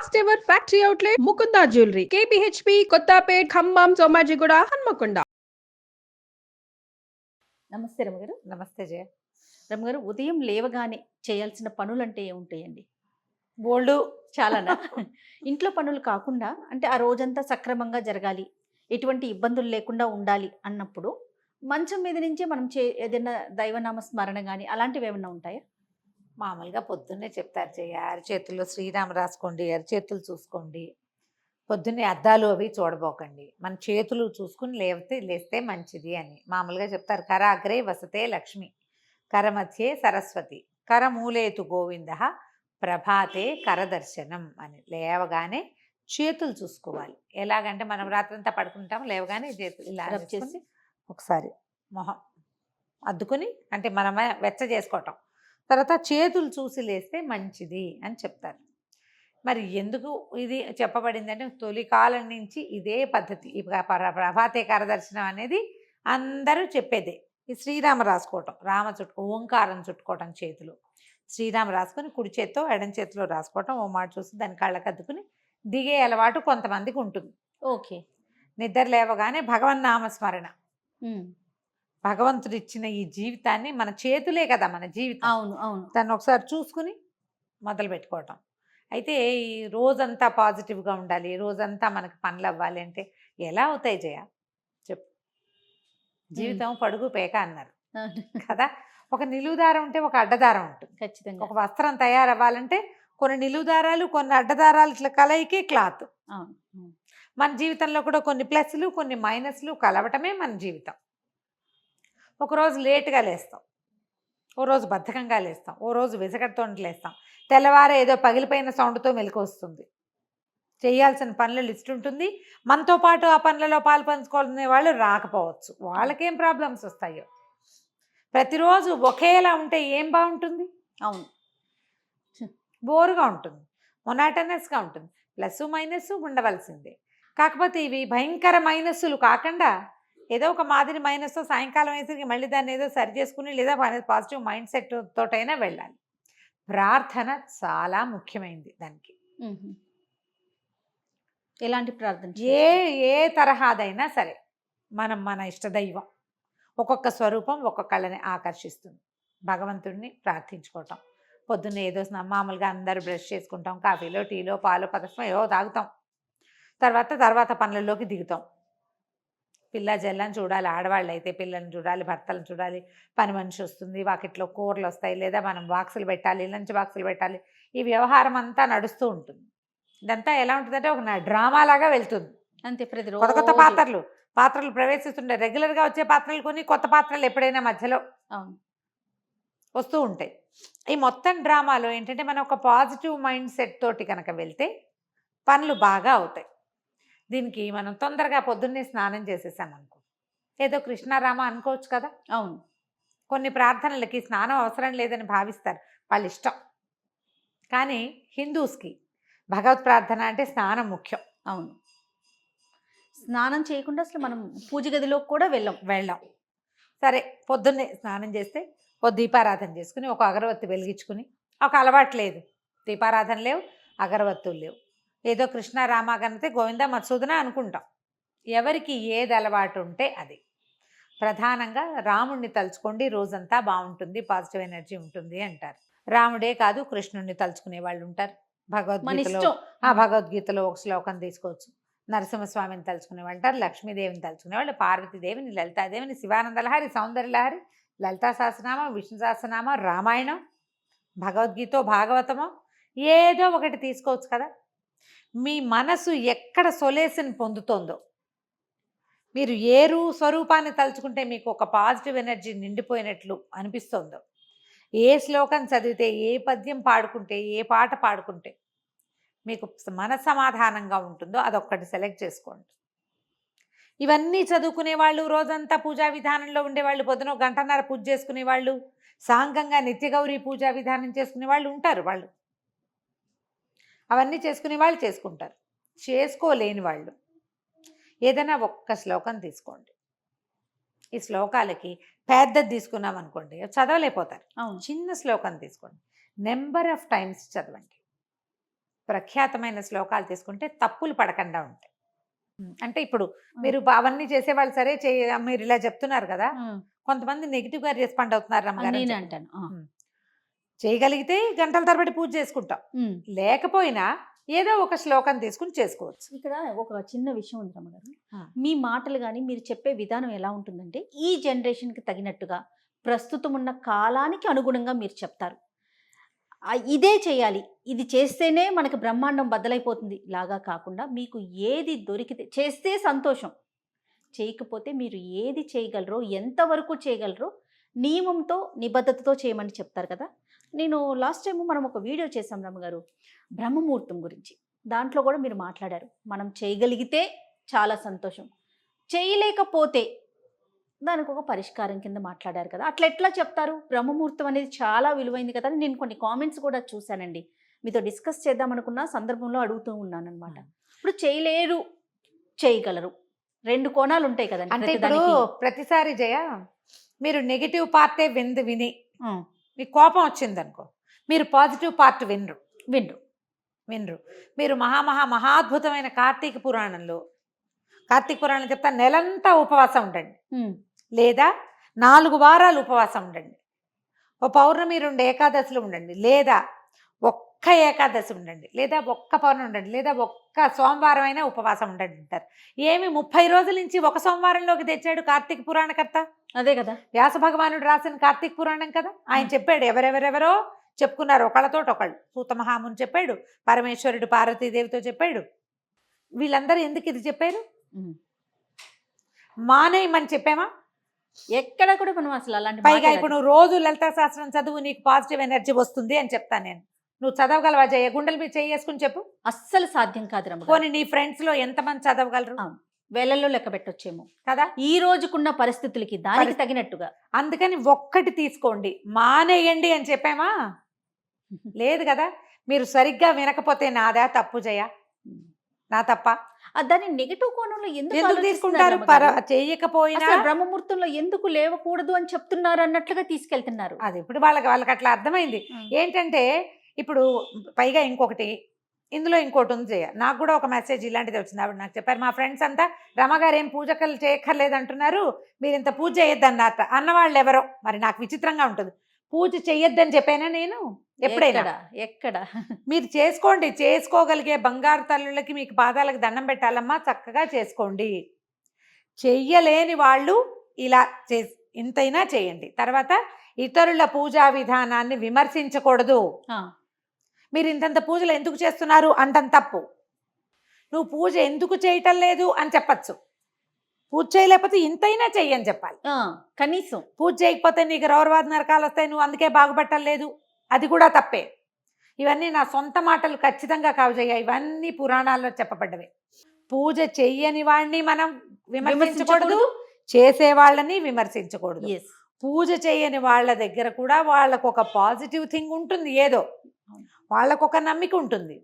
First ever factory outlet Mukunda jewellery KPHB Kothapet Khammam Somajiguda Hanamkonda. నమస్తే రమగారు. నమస్తే జయ. రమగారు, ఉదయం లేవగానే చేయాల్సిన పనులంటే ఏముంటాయండి? బోల్డు చాలానా? ఇంట్లో పనులు కాకుండా అంటే ఆ రోజంతా సక్రమంగా జరగాలి, ఎటువంటి ఇబ్బందులు లేకుండా ఉండాలి అన్నప్పుడు మంచం మీద నుంచే మనం ఏదైనా దైవనామ స్మరణ కానీ అలాంటివి ఏమైనా ఉంటాయా? మామూలుగా పొద్దున్నే చెప్తారు జయ, అరచేతుల్లో శ్రీరామ రాసుకోండి, అరచేతులు చూసుకోండి, పొద్దున్నే అద్దాలు అవి చూడబోకండి, మన చేతులు చూసుకుని లేస్తే మంచిది అని మామూలుగా చెప్తారు. కరాగ్రే వసతే లక్ష్మి, కరమధ్యే సరస్వతి, కరమూలేతు గోవింద, ప్రభాతే కరదర్శనం అని. లేవగానే చేతులు చూసుకోవాలి. ఎలాగంటే మనం రాత్రంతా పడుకుంటాం, లేవగానే చేతులు ఇలా రబ్ చేసి ఒకసారి మొహం అద్దుకుని అంటే మనం వెచ్చ చేసుకోవటం, తర్వాత చేతులు చూసి లేస్తే మంచిది అని చెప్తారు. మరి ఎందుకు ఇది చెప్పబడిందంటే తొలి కాలం నుంచి ఇదే పద్ధతి. ప్రభాతే కరదర్శనం అనేది అందరూ చెప్పేదే. ఈ శ్రీరామ రాసుకోవటం, ఓంకారం చుట్టుకోవటం, చేతులు శ్రీరామ రాసుకొని కుడి చేత్తో ఎడం చేతిలో రాసుకోవటం, ఓ మాట చూసి దాని కళ్ళకద్దుకుని దిగే అలవాటు కొంతమందికి ఉంటుంది. ఓకే. నిద్ర లేవగానే భగవన్నామస్మరణ, భగవంతుడు ఇచ్చిన ఈ జీవితాన్ని, మన చేతులే కదా మన జీవితం, అవును అవును, దాన్ని ఒకసారి చూసుకుని మొదలు పెట్టుకోవటం. అయితే ఈ రోజంతా పాజిటివ్గా ఉండాలి, రోజంతా మనకు పనులు అవ్వాలి అంటే ఎలా అవుతాయి జయ చెప్పు? జీవితం పడుగు పేక అన్నారు కదా. ఒక నిలువుదారం ఉంటే ఒక అడ్డదారం ఉంటుంది ఖచ్చితంగా. ఒక వస్త్రం తయారవ్వాలంటే కొన్ని నిలువుదారాలు కొన్ని అడ్డదారాలు ఇట్లా కలయికే క్లాత్. మన జీవితంలో కూడా కొన్ని ప్లస్లు కొన్ని మైనస్లు కలవటమే మన జీవితం. ఒకరోజు లేటుగా లేస్తాం, ఓ రోజు బద్ధకంగా లేస్తాం, ఓ రోజు విసగడతో లేస్తాం, తెల్లవారే ఏదో పగిలిపోయిన సౌండ్తో మెలకు వస్తుంది. చేయాల్సిన పనుల లిస్ట్ ఉంటుంది, మనతో పాటు ఆ పనులలో పాలు పంచుకోవాలనే వాళ్ళు రాకపోవచ్చు, వాళ్ళకేం ప్రాబ్లమ్స్ వస్తాయో. ప్రతిరోజు ఒకేలా ఉంటే ఏం బాగుంటుంది? అవును, బోరుగా ఉంటుంది, మొనాటనస్గా ఉంటుంది. ప్లస్ మైనస్ ఉండవలసిందే. కాకపోతే ఇవి భయంకర మైనస్సులు కాకుండా ఏదో ఒక మాదిరి మైనస్ సాయంకాలం వేసరికి మళ్ళీ దాన్ని ఏదో సరి చేసుకుని లేదా పాజిటివ్ మైండ్ సెట్ తోటైనా వెళ్ళాలి. ప్రార్థన చాలా ముఖ్యమైనది దానికి. ఎలాంటి ప్రార్థన? ఏ తరహాదైనా సరే మన ఇష్టదైవం ఒక్కొక్క స్వరూపం ఒక్కొక్కళ్ళని ఆకర్షిస్తుంది. భగవంతుడిని ప్రార్థించుకోవటం, పొద్దున్న ఏదో మామూలుగా అందరూ బ్రష్ చేసుకుంటాం, కాఫీలో టీలో పాలు పదస్వం ఏవో తాగుతాం, తర్వాత పనులలోకి దిగుతాం. పిల్ల జల్లని చూడాలి, ఆడవాళ్ళు అయితే పిల్లల్ని చూడాలి, భర్తలను చూడాలి, పని మనిషి వస్తుంది, వాకిట్లో కూరలు వస్తాయి, లేదా మనం బాక్సులు పెట్టాలి, లంచ్ బాక్సులు పెట్టాలి, ఈ వ్యవహారం అంతా నడుస్తూ ఉంటుంది. ఇదంతా ఎలా ఉంటుందంటే ఒక డ్రామాలాగా వెళ్తుంది అంతే. కొత్త కొత్త పాత్రలు ప్రవేశిస్తుండే, రెగ్యులర్గా వచ్చే పాత్రలు కొన్ని, కొత్త పాత్రలు ఎప్పుడైనా మధ్యలో వస్తూ ఉంటాయి. ఈ మొత్తం డ్రామాలో ఏంటంటే మనం ఒక పాజిటివ్ మైండ్ సెట్ తోటి కనుక వెళ్తే పనులు బాగా అవుతాయి. దీనికి మనం తొందరగా పొద్దున్నే స్నానం చేసేసామనుకో, ఏదో కృష్ణారామ అనుకోవచ్చు కదా. అవును, కొన్ని ప్రార్థనలకి స్నానం అవసరం లేదని భావిస్తారు, వాళ్ళ ఇష్టం. కానీ హిందూస్కి భగవత్ ప్రార్థన అంటే స్నానం ముఖ్యం. అవును, స్నానం చేయకుండా అసలు మనం పూజ గదిలోకి కూడా వెళ్ళాం. సరే, పొద్దున్నే స్నానం చేస్తే ఓ దీపారాధన చేసుకుని ఒక అగరవత్తి వెలిగించుకుని, ఒక అలవాటు లేదు, దీపారాధన లేవు, అగరవత్తులు లేవు, ఏదో కృష్ణారామ కనితే గోవింద మధుసూదన అనుకుంటాం. ఎవరికి ఏది అలవాటు ఉంటే అది. ప్రధానంగా రాముడిని తలుచుకోండి, రోజంతా బాగుంటుంది, పాజిటివ్ ఎనర్జీ ఉంటుంది అంటారు. రాముడే కాదు, కృష్ణుడిని తలుచుకునే వాళ్ళు ఉంటారు. భగవద్గీతలో ఒక శ్లోకం తీసుకోవచ్చు. నరసింహస్వామిని తలుచుకునే వాళ్ళు ఉంటారు, లక్ష్మీదేవిని తలుచుకునే వాళ్ళు, పార్వతీదేవిని, లలితాదేవిని, శివానందలహరి, సౌందర్యలహరి, లలితా సహస్రనామం, విష్ణు సహస్రనామం, రామాయణం, భగవద్గీత, భాగవతమో ఏదో ఒకటి తీసుకోవచ్చు కదా. మీ మనసు ఎక్కడ సొలేషన్ పొందుతోందో, మీరు ఏ స్వరూపాన్ని తలుచుకుంటే మీకు ఒక పాజిటివ్ ఎనర్జీ నిండిపోయినట్లు అనిపిస్తుందో, ఏ శ్లోకం చదివితే, ఏ పద్యం పాడుకుంటే, ఏ పాట పాడుకుంటే మీకు మనసమాధానంగా ఉంటుందో అదొక్కటి సెలెక్ట్ చేసుకోండి. ఇవన్నీ చదువుకునే వాళ్ళు, రోజంతా పూజా విధానంలో ఉండేవాళ్ళు, పొద్దున గంటన్నర పూజ చేసుకునే వాళ్ళు, సాంఘంగా నిత్యగౌరీ పూజా విధానం చేసుకునే వాళ్ళు ఉంటారు. వాళ్ళు అవన్నీ చేసుకునే వాళ్ళు చేసుకుంటారు. చేసుకోలేని వాళ్ళు ఏదైనా ఒక్క శ్లోకం తీసుకోండి. ఈ శ్లోకాలకి పెద్దది తీసుకున్నాం అనుకోండి, చదవలేకపోతారు. చిన్న శ్లోకం తీసుకోండి, నెంబర్ ఆఫ్ టైమ్స్ చదవండి. ప్రఖ్యాతమైన శ్లోకాలు తీసుకుంటే తప్పులు పడకుండా ఉంటాయి. అంటే ఇప్పుడు మీరు అవన్నీ చేసేవాళ్ళు సరే మీరు ఇలా చెప్తున్నారు కదా, కొంతమంది నెగిటివ్ గా రెస్పాండ్ అవుతున్నారు రమ్మగారు. నేను అంటాను చేయగలిగితే గంటల తరబడి పూజ చేసుకుంటాం, లేకపోయినా ఏదో ఒక శ్లోకం తీసుకుని చేసుకోవచ్చు. ఇక్కడ ఒక చిన్న విషయం ఉంది రమ్మగారు, మీ మాటలు కానీ మీరు చెప్పే విధానం ఎలా ఉంటుందంటే ఈ జనరేషన్కి తగినట్టుగా ప్రస్తుతం ఉన్న కాలానికి అనుగుణంగా మీరు చెప్తారు. ఇదే చేయాలి, ఇది చేస్తేనే మనకు బ్రహ్మాండం బద్దలైపోతుంది లాగా కాకుండా మీకు ఏది దొరికితే చేస్తే సంతోషం, చేయకపోతే మీరు ఏది చేయగలరో ఎంతవరకు చేయగలరో నియమంతో నిబద్ధతతో చేయమని చెప్తారు కదా. నేను లాస్ట్ టైం మనం ఒక వీడియో చేసాం రమ్మగారు బ్రహ్మముహూర్తం గురించి, దాంట్లో కూడా మీరు మాట్లాడారు మనం చేయగలిగితే చాలా సంతోషం, చేయలేకపోతే దానికి ఒక పరిష్కారం కింద మాట్లాడారు కదా. అట్లా ఎట్లా చెప్తారు? బ్రహ్మముహూర్తం అనేది చాలా విలువైంది కదా. నేను కొన్ని కామెంట్స్ కూడా చూశానండి, మీతో డిస్కస్ చేద్దాం అనుకున్న సందర్భంలో అడుగుతూ ఉన్నాను అనమాట. ఇప్పుడు చేయలేరు చేయగలరు రెండు కోణాలు ఉంటాయి కదండి. అంటే ఇప్పుడు ప్రతిసారి జయ మీరు నెగిటివ్ పార్టే విని మీకు కోపం వచ్చింది అనుకో, మీరు పాజిటివ్ పార్ట్ వినరు. మీరు మహాద్భుతమైన కార్తీక పురాణం చెప్తా నెలంతా ఉపవాసం ఉండండి, లేదా 4 వారాలు ఉపవాసం ఉండండి, ఓ పౌర్ణమి 2 ఏకాదశులు ఉండండి, లేదా ఒక్క ఏకాదశి ఉండండి, లేదా ఒక్క పౌర్ణమి ఉండండి, లేదా ఒక్క సోమవారం అయినా ఉపవాసం ఉండండి అంటారు. ఏమి 30 రోజుల నుంచి ఒక సోమవారంలోకి తెచ్చాడు కార్తీక పురాణకర్త? అదే కదా వ్యాస భగవానుడు రాసిన కార్తీక పురాణం కదా. ఆయన చెప్పాడు, ఎవరెవరెవరో చెప్పుకున్నారు ఒకళ్ళతోటి ఒకళ్ళు. సూత మహాముని చెప్పాడు, పరమేశ్వరుడు పార్వతీదేవితో చెప్పాడు. వీళ్ళందరూ ఎందుకు ఇది చెప్పారు? మానేయమని చెప్పామా? ఎక్కడ కూడా మనం అసలు అలాంటి పైగా ఇప్పుడు నువ్వు రోజు లలితా శాస్త్రం చదువు, నీకు పాజిటివ్ ఎనర్జీ వస్తుంది అని చెప్తాను నేను. నువ్వు చదవగలవా జయ? గుండెల మీద చేసుకుని చెప్పు. అస్సలు సాధ్యం కాదు రమ్మ. పోనీ నీ ఫ్రెండ్స్ లో ఎంతమంది చదవగలరు? వేలల్లో లెక్క పెట్టొచ్చేమో కదా ఈ రోజుకున్న పరిస్థితులకి దానికి తగినట్టుగా. అందుకని ఒక్కటి తీసుకోండి, మానేయండి అని చెప్పామా? లేదు కదా. మీరు సరిగ్గా వినకపోతే నాదా తప్పు జయ? నా తప్ప? దాన్ని నెగిటివ్ కోణంలో ఎందుకు తీసుకుంటారు? చేయకపోయినా బ్రహ్మముహూర్తంలో ఎందుకు లేవకూడదు అని చెప్తున్నారు అన్నట్లుగా తీసుకెళ్తున్నారు. అది ఇప్పుడు వాళ్ళకి అట్లా అర్థమైంది. ఏంటంటే ఇప్పుడు పైగా ఇందులో ఇంకోటి ఉంది జయ. నాకు కూడా ఒక మెసేజ్ ఇలాంటిది వచ్చింది. ఆవిడ నాకు చెప్పారు, మా ఫ్రెండ్స్ అంతా రమగారు ఏం పూజకలు చేయక్కర్లేదు అంటున్నారు, మీరు ఇంత పూజ చేయొద్దన్నారు అన్నవాళ్ళు ఎవరో. మరి నాకు విచిత్రంగా ఉంటుంది. పూజ చెయ్యొద్దని చెప్పానా నేను ఎప్పుడైనా? ఎక్కడ మీరు చేసుకోండి, చేసుకోగలిగే బంగారు తల్లులకి మీకు పాదాలకు దండం పెట్టాలమ్మా, చక్కగా చేసుకోండి. చెయ్యలేని వాళ్ళు ఇలా ఇంతైనా చేయండి. తర్వాత ఇతరుల పూజా విధానాన్ని విమర్శించకూడదు. మీరు ఇంతంత పూజలు ఎందుకు చేస్తున్నారు అంటం తప్పు. నువ్వు పూజ ఎందుకు చేయటం లేదు అని చెప్పచ్చు. పూజ చేయలేకపోతే ఇంతైనా చెయ్యని చెప్పాలి. కనీసం పూజ చేయకపోతే నీకు రౌరవాద నరకాలు వస్తాయి, నువ్వు అందుకే బాగుపట్టలేదు, అది కూడా తప్పే. ఇవన్నీ నా సొంత మాటలు ఖచ్చితంగా కావు జయ, ఇవన్నీ పురాణాల్లో చెప్పబడ్డవే. పూజ చెయ్యని వాడిని మనం విమర్శించకూడదు, చేసే వాళ్ళని విమర్శించకూడదు. పూజ చేయని వాళ్ళ దగ్గర కూడా వాళ్ళకు ఒక పాజిటివ్ థింగ్ ఉంటుంది, ఏదో వాళ్ళకు ఒక నమ్మిక ఉంటుంది.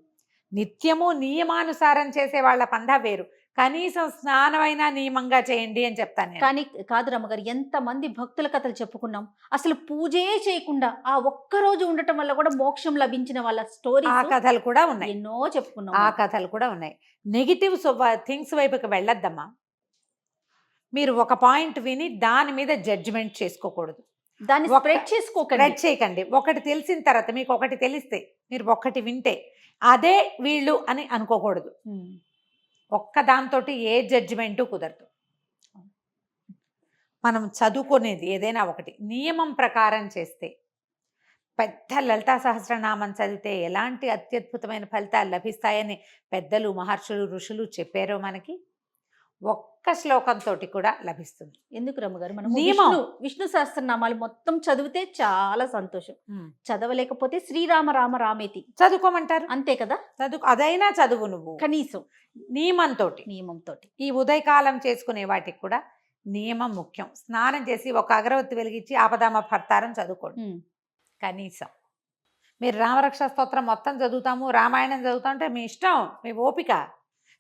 నిత్యము నియమానుసారం చేసే వాళ్ళ పందా వేరు. కనీసం స్నానమైనా నియమంగా చేయండి అని చెప్తాను. కానీ కాదు రమ్మగారు, ఎంతమంది భక్తుల కథలు చెప్పుకున్నాం, అసలు పూజే చేయకుండా ఆ ఒక్కరోజు ఉండటం వల్ల కూడా మోక్షం లభించిన వాళ్ళ స్టోరీ, ఆ కథలు కూడా ఉన్నాయి, ఎన్నో చెప్పుకున్నాం. ఆ కథలు కూడా ఉన్నాయి. నెగిటివ్ థింగ్స్ వైపుకి వెళ్ళొద్దమ్మా. మీరు ఒక పాయింట్ విని దాని మీద జడ్జిమెంట్ చేసుకోకూడదు, దాన్ని స్ప్రెడ్ చేయకండి. ఒకటి తెలిసిన తర్వాత మీకు ఒకటి తెలిస్తే మీరు ఒకటి వింటే అదే వీళ్ళు అని అనుకోకూడదు. ఒక్క దాంతో ఏ జడ్జిమెంటు కుదరదు. మనం చదువుకునేది ఏదైనా ఒకటి నియమం ప్రకారం చేస్తే, పెద్ద లలితా సహస్రనామం చదివితే ఎలాంటి అత్యద్భుతమైన ఫలితాలు లభిస్తాయని పెద్దలు, మహర్షులు, ఋషులు చెప్పారో మనకి ఒక్క శ్లోకంతో కూడా లభిస్తుంది. ఎందుకు రమ్మగారు, మనం విష్ణు సహస్రనామాలు మొత్తం చదివితే చాలా సంతోషం. చదవలేకపోతే శ్రీరామ రామ రామేతి చదువుకోమంటారు, అంతే కదా. అదైనా చదువు నువ్వు కనీసం నియమంతో. ఈ ఉదయకాలం చేసుకునే వాటికి కూడా నియమం ముఖ్యం. స్నానం చేసి ఒక అగరవత్తి వెలిగించి ఆపదామ భర్తారం చదువుకోండి కనీసం. మీరు రామరక్ష స్తోత్రం మొత్తం చదువుతాము, రామాయణం చదువుతామంటే మీ ఇష్టం, మీ ఓపిక.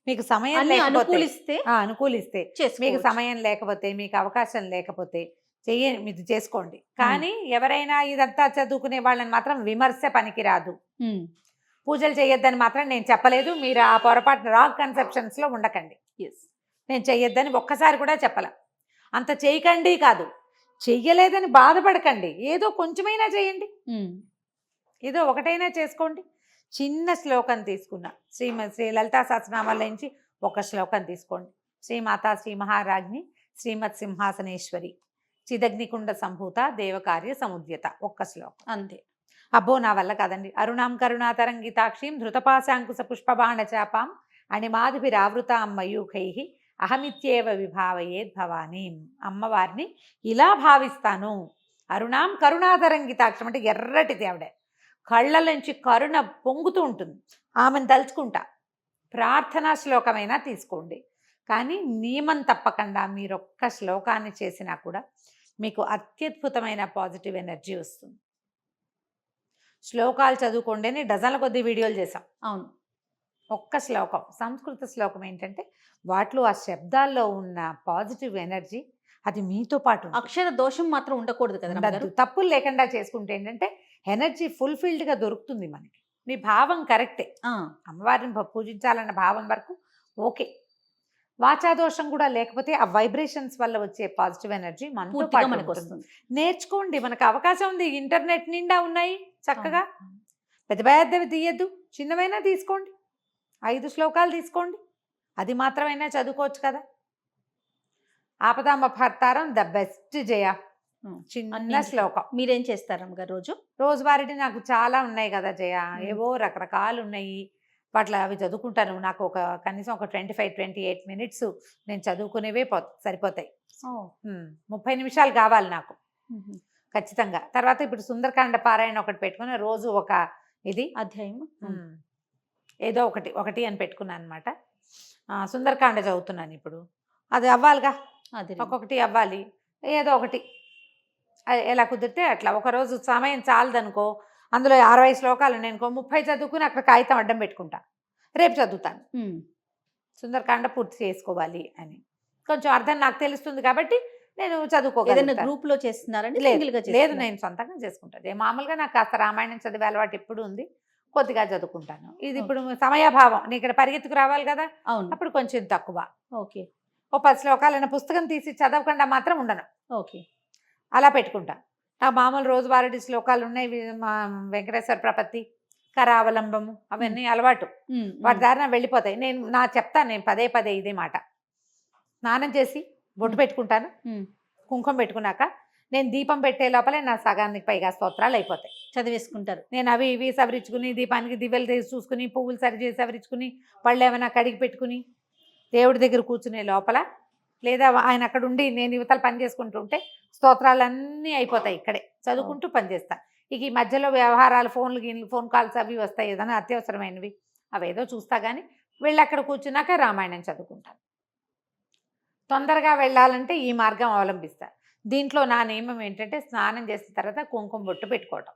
మీకు సమయం అనుకూలిస్తే మీకు సమయం లేకపోతే, మీకు అవకాశం లేకపోతే మీరు చేసుకోండి. కానీ ఎవరైనా ఇదంతా చదువుకునే వాళ్ళని మాత్రం విమర్శ పనికిరాదు. పూజలు చేయొద్దని మాత్రం నేను చెప్పలేదు. మీరు ఆ పొరపాటు రాంగ్ కన్సెప్షన్స్లో ఉండకండి. ఎస్. నేను చెయ్యొద్దని ఒక్కసారి కూడా చెప్పలే. అంత చేయకండి కాదు, చెయ్యలేదని బాధపడకండి. ఏదో కొంచెమైనా చేయండి, ఏదో ఒకటైనా చేసుకోండి. చిన్న శ్లోకం తీసుకున్నా, శ్రీ లలితా సహస్రనామాల నుంచి ఒక శ్లోకం తీసుకోండి. శ్రీమాతా శ్రీ మహారాజ్ని శ్రీమత్ సింహాసనేశ్వరి చిదగ్నికుండ సంభూత దేవకార్య సముద్యత, ఒక్క శ్లోకం అంతే. అబ్బో నా వల్ల కాదండి. అరుణాం కరుణాతరంగితాక్షీం ధృతపాశాంకుశ పుష్పబాణ చాపాం అణిమాదిభిరావృతాం మయూఖై అహమిత్యేవ విభావయేద్ భవానీం. అమ్మవారిని ఇలా భావిస్తాను. అరుణాం కరుణాతరంగితాక్షం అంటే ఎర్రటిది ఆవిడ, కళ్ళ నుంచి కరుణ పొంగుతూ ఉంటుంది. ఆమెను తలుచుకుంటా. ప్రార్థనా శ్లోకమైనా తీసుకోండి, కానీ నియమం తప్పకుండా మీరు ఒక్క శ్లోకాన్ని చేసినా కూడా మీకు అత్యద్భుతమైన పాజిటివ్ ఎనర్జీ వస్తుంది. శ్లోకాలు చదువుకోండి అని డజన్ల కొద్ది వీడియోలు చేసాం. అవును. ఒక్క శ్లోకం, సంస్కృత శ్లోకం ఏంటంటే వాటిలో ఆ శబ్దాల్లో ఉన్న పాజిటివ్ ఎనర్జీ అది మీతో పాటు అక్షర దోషం మాత్రం ఉండకూడదు కదా ఉండద్దు. తప్పులు లేకుండా చేసుకుంటే ఏంటంటే ఎనర్జీ ఫుల్ఫిల్డ్గా దొరుకుతుంది మనకి. మీ భావం కరెక్టే, అమ్మవారిని పూజించాలన్న భావం వరకు ఓకే. వాచాదోషం కూడా లేకపోతే ఆ వైబ్రేషన్స్ వల్ల వచ్చే పాజిటివ్ ఎనర్జీ మనతో పాటు మనకు వస్తుంది. నేర్చుకోండి, మనకు అవకాశం ఉంది. ఇంటర్నెట్ నిండా ఉన్నాయి చక్కగా. పెద్ద పెద్దవి తీయద్దు, చిన్నవైనా తీసుకోండి. 5 శ్లోకాలు తీసుకోండి, అది మాత్రమైనా చదువుకోవచ్చు కదా. ఆపదామపహర్తారం ద బెస్ట్ జయ, చిన్న శ్లోకం. మీరేం చేస్తారు అమ్మగారు రోజు? రోజువారీ నాకు చాలా ఉన్నాయి కదా జయ, ఏవో రకరకాలు ఉన్నాయి. వాటిలో అవి చదువుకుంటాను. నాకు కనీసం ఒక 25-28 మినిట్స్ నేను చదువుకునేవే సరిపోతాయి. 30 నిమిషాలు కావాలి నాకు ఖచ్చితంగా. తర్వాత ఇప్పుడు సుందరకాండ పారాయణ ఒకటి పెట్టుకుని రోజు ఒక ఇది అధ్యాయం ఏదో ఒకటి అని పెట్టుకున్నాను అనమాట. సుందరకాండ చదువుతున్నాను ఇప్పుడు. అది అవ్వాలిగా, ఒక్కొక్కటి అవ్వాలి, ఏదో ఒకటి ఎలా కుదిరితే అట్లా. ఒకరోజు సమయం చాలదనుకో, అందులో 60 శ్లోకాలు ఉన్నాయనుకో, 30 చదువుకుని అక్కడ కాగితం అడ్డం పెట్టుకుంటా, రేపు చదువుతాను. సుందరకాండ పూర్తి చేసుకోవాలి అని కొంచెం అర్థం నాకు తెలుస్తుంది కాబట్టి నేను చదువుకోగలను. గ్రూప్ లో చేస్తున్నారండి? లేదు, నేను సొంతంగా చేసుకుంటాను. మామూలుగా నాకు కాస్త రామాయణం చదివే అలవాటు ఎప్పుడు ఉంది, కొద్దిగా చదువుకుంటాను. ఇది ఇప్పుడు సమయాభావం, నీ ఇక్కడ పరిగెత్తుకు రావాలి కదా, అవును, అప్పుడు కొంచెం తక్కువ. ఓకే. ఓ 10 శ్లోకాలైన పుస్తకం తీసి చదవకుండా మాత్రం ఉండను. ఓకే, అలా పెట్టుకుంటా. నా మామూలు రోజువారీ శ్లోకాలు ఉన్నాయి. మా వెంకటేశ్వర ప్రపత్తి, కరావలంబము అవన్నీ అలవాటు, వాటి దారిన వెళ్ళిపోతాయి. నేను చెప్తాను, నేను పదే ఇదే మాట. స్నానం చేసి బొట్టు పెట్టుకుంటాను, కుంకుమ పెట్టుకున్నాక నేను దీపం పెట్టే లోపలే నా సగానికి పైగా స్తోత్రాలు అయిపోతాయి. చదివేసుకుంటారు. నేను అవి ఇవి సవరించుకుని, దీపానికి దివ్యలు తీసి చూసుకుని, పువ్వులు సరిచేసి సవరించుకుని, పళ్ళు ఏమైనా కడిగి పెట్టుకుని దేవుడి దగ్గర కూర్చునే లోపల, లేదా ఆయన అక్కడ ఉండి నేను యువతలు పని చేసుకుంటూ ఉంటే స్తోత్రాలన్నీ అయిపోతాయి. ఇక్కడే చదువుకుంటూ పనిచేస్తా. ఇక ఈ మధ్యలో వ్యవహారాలు, ఫోన్ కాల్స్ అవి వస్తాయి, ఏదైనా అత్యవసరమైనవి అవేదో చూస్తా. కానీ వెళ్ళి అక్కడ కూర్చున్నాక రామాయణం చదువుకుంటాను. తొందరగా వెళ్ళాలంటే ఈ మార్గం అవలంబిస్తా. దీంట్లో నా నియమం ఏంటంటే స్నానం చేసిన తర్వాత కుంకుమ బొట్టు పెట్టుకోవటం.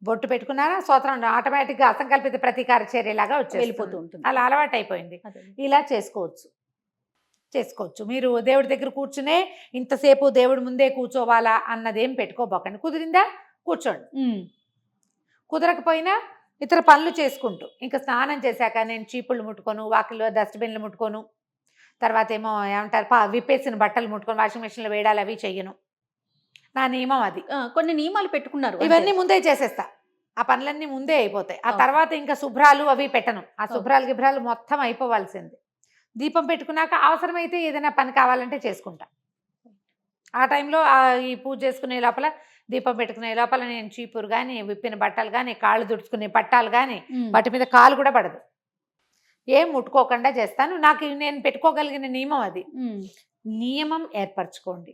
బొట్టు పెట్టుకున్నారా స్తోత్రం ఆటోమేటిక్గా అసంకల్పిత ప్రతీకార చర్యలాగా వెళ్ళిపోతూ ఉంటుంది. అలా అలవాటు అయిపోయింది. ఇలా చేసుకోవచ్చు. మీరు దేవుడి దగ్గర కూర్చునే ఇంతసేపు దేవుడి ముందే కూర్చోవాలా అన్నదేం పెట్టుకోబోకండి. కుదిరిందా కూర్చోండి, కుదరకపోయినా ఇతర పనులు చేసుకుంటూ. ఇంకా స్నానం చేశాక నేను చీపుళ్ళు ముట్టుకోను, వాకిల్లో డస్ట్బిన్లు ముట్టుకోను, తర్వాత ఏమో ఏమంటారు విప్పేసిన బట్టలు ముట్టుకొని వాషింగ్ మెషిన్లో వేయడాలు అవి చెయ్యను. నా నియమం అది. కొన్ని నియమాలు పెట్టుకున్నారు, ఇవన్నీ ముందే చేసేస్తా. ఆ పనులన్నీ ముందే అయిపోతాయి. ఆ తర్వాత ఇంకా శుభ్రాలు అవి పెట్టను. ఆ గిభ్రాలు మొత్తం అయిపోవాల్సింది. దీపం పెట్టుకున్నాక అవసరమైతే ఏదైనా పని కావాలంటే చేసుకుంటా. ఆ టైంలో ఈ పూజ చేసుకునే లోపల, దీపం పెట్టుకునే లోపల నేను చీపురు కానీ, విప్పిన బట్టలు కానీ, కాళ్ళు దుడుచుకునే పట్టాలు కానీ, వాటి మీద కాలు కూడా పడదు, ఏం ముట్టుకోకుండా చేస్తాను. నాకు నేను పెట్టుకోగలిగిన నియమం అది. నియమం ఏర్పరచుకోండి.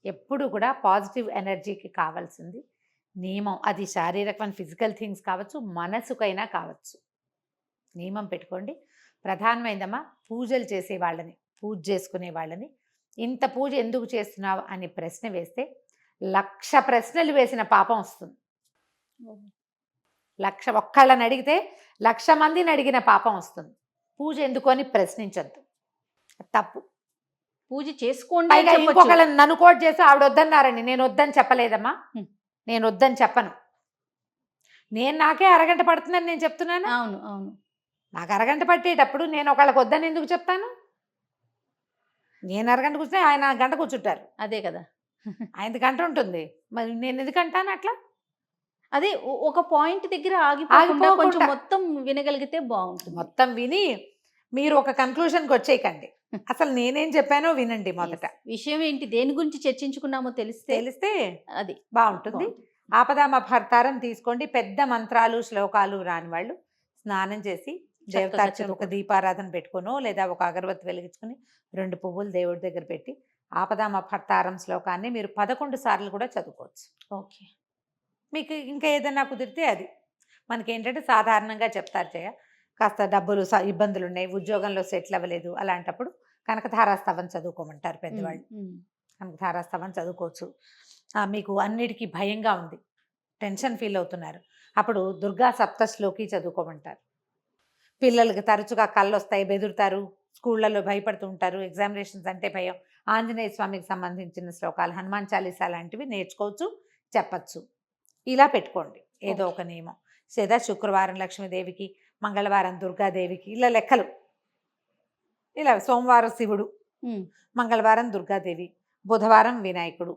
ఎప్పుడు కూడా పాజిటివ్ ఎనర్జీకి కావాల్సింది నియమం. అది శారీరకమైన ఫిజికల్ థింగ్స్ కావచ్చు, మనసుకైనా కావచ్చు. నియమం పెట్టుకోండి. ప్రధానమైందమ్మా పూజలు చేసే వాళ్ళని, పూజ చేసుకునే వాళ్ళని, ఇంత పూజ ఎందుకు చేస్తున్నావు అని ప్రశ్న వేస్తే 1,00,000 ప్రశ్నలు వేసిన పాపం వస్తుంది. 1,00,000 ఒక్కళ్ళని అడిగితే 1,00,000 మందిని అడిగిన పాపం వస్తుంది. పూజ ఎందుకు అని ప్రశ్నించద్దు, తప్పు. పూజ చేసుకోండి. ఇంకొకళ్ళని నన్ను కోట్ చేసి ఆవిడ వద్దన్నారండి, నేను వద్దని చెప్పలేదమ్మా, నేను వద్దని చెప్పను. నాకే అరగంట పడుతుందని నేను చెప్తున్నాను. అవును అవును నాకు అరగంట పట్టేటప్పుడు నేను ఒకళ్ళకి వద్దని ఎందుకు చెప్తాను? నేను అరగంట కూర్చుంటే ఆయన గంట కూర్చుంటారు. అదే కదా. ఆయనది గంట ఉంటుంది, మరి నేను ఎందుకు అంటాను అట్లా? అదే ఒక పాయింట్ దగ్గర ఆగిపోకుండా కొంచెం ఆగిపోకుండా. మొత్తం వినగలిగితే బాగుంటుంది. మొత్తం విని మీరు ఒక కన్క్లూషన్కి వచ్చేయకండి. అసలు నేనేం చెప్పానో వినండి మొదట. Yes. విషయం ఏంటి, దేని గురించి చర్చించుకున్నామో తెలిస్తే అది బాగుంటుంది. ఆపదామపహర్తారం తీసుకోండి. పెద్ద మంత్రాలు శ్లోకాలు రాని వాళ్ళు స్నానం చేసి దేవతార్చన ఒక దీపారాధన పెట్టుకోనో లేదా ఒక అగరబత్తి వెలిగించుకుని 2 పువ్వులు దేవుడి దగ్గర పెట్టి ఆపదామపహర్తారం శ్లోకాన్ని మీరు 11 సార్లు కూడా చదువుకోవచ్చు. ఓకే. మీకు ఇంకా ఏదైనా కుదిరితే అది. మనకేంటంటే సాధారణంగా చెప్తారు చేయ కాస్త డబ్బులు ఇబ్బందులు ఉన్నాయి, ఉద్యోగంలో సెటిల్ అవ్వలేదు, అలాంటప్పుడు కనకధారాస్తవం చదువుకోమంటారు పెద్దవాళ్ళు. కనకధారాస్తవం చదువుకోవచ్చు. మీకు అన్నిటికీ భయంగా ఉంది, టెన్షన్ ఫీల్ అవుతున్నారు, అప్పుడు దుర్గా సప్తశ్లోకి చదువుకోమంటారు. పిల్లలకి తరచుగా కళ్ళు వస్తాయి, బెదురుతారు, స్కూళ్ళల్లో భయపడుతూ ఉంటారు, ఎగ్జామినేషన్స్ అంటే భయం, ఆంజనేయ స్వామికి సంబంధించిన శ్లోకాలు, హనుమాన్ చాలీసా లాంటివి నేర్చుకోవచ్చు, చెప్పచ్చు. ఇలా పెట్టుకోండి ఏదో ఒక నియమం. లేదా శుక్రవారం లక్ష్మీదేవికి, మంగళవారం దుర్గాదేవికి, ఇలా లెక్కలు. ఇలా సోమవారం శివుడు, మంగళవారం దుర్గాదేవి, బుధవారం వినాయకుడు,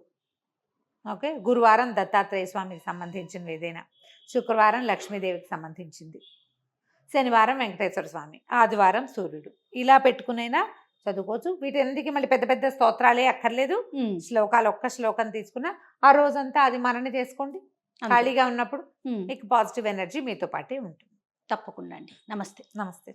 ఓకే, గురువారం దత్తాత్రేయ స్వామికి సంబంధించినవి ఏదైనా, శుక్రవారం లక్ష్మీదేవికి సంబంధించింది, శనివారం వెంకటేశ్వర స్వామి, ఆదివారం సూర్యుడు. ఇలా పెట్టుకునైనా చదువుకోవచ్చు. వీటన్నిటికీ మళ్ళీ పెద్ద పెద్ద స్తోత్రాలే అక్కర్లేదు. శ్లోకాలు ఒక్క శ్లోకం తీసుకున్నా ఆ రోజంతా అది మనన చేసుకోండి. ఖాళీగా ఉన్నప్పుడు మీకు పాజిటివ్ ఎనర్జీ మీతో పాటే ఉంటుంది. తప్పకుండా అండి. నమస్తే. నమస్తే.